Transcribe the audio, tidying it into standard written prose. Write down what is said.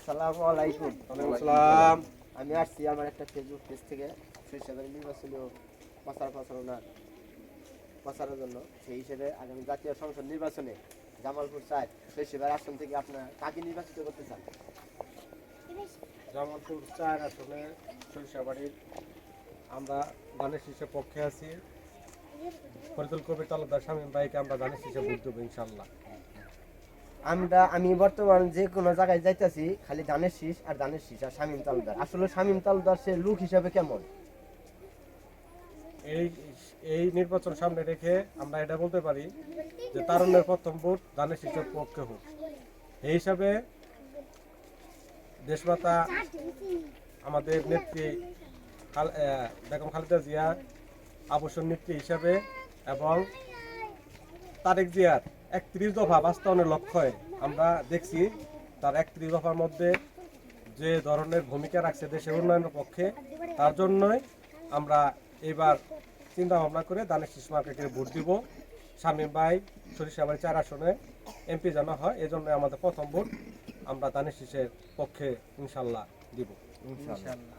আসসালামু আলাইকুম। আসসালাম। আমি আসছি আমার একটা ফেসবুক পেজ থেকে সরিষাবাড়ি নির্বাচনী প্রচারের জন্য। সেই হিসেবে আগামী জাতীয় সংসদ নির্বাচনে জামালপুর 4 সরিষাবাড়ি আসন থেকে আপনারা কাকে নির্বাচিত করতে চান? জামালপুর 4 আসনে সরিষাবাড়ির আমরা ধানের শীষের পক্ষে আছি। ফরিদুল কবির তালুকদার শামীম ভাইকে আমরা ধানের শীষে ভোট দেবো ইনশাল্লাহ। আমি বর্তমান যে কোনো জায়গায় যাইতেছি খালি ধানের শীষ আর ধানের শীষ আর শামীম তালুকদার। আসলে শামীম তালুকদার সে লুক হিসাবে কেমন? এই নির্বাচন সামনে রেখে আমরা এটা বলতে পারি যে তারুণ্যের প্রথম ভোট ধানের শীষের পক্ষে হোক। এই হিসাবে দেশমাতা আমাদের নেত্রী বেগম খালেদা জিয়া আবশ্যক নেত্রী হিসাবে এবং তারেক জিয়ার 31 দফা বাস্তবায়নের লক্ষ্যে আমরা দেখছি তার 31 দফার মধ্যে যে ধরনের ভূমিকা রাখছে দেশের উন্নয়নের পক্ষে, তার জন্যই আমরা এবার চিন্তা ভাবনা করে ধানের শীষ মার্কেটে ভোট দিব। শামীম ভাই সরিষাবাড়ি 4 আসনে এমপি জানা হয়, এজন্য আমাদের প্রথম ভোট আমরা ধানের শীষের পক্ষে ইনশাল্লাহ দিব। ইনশাআল্লাহ।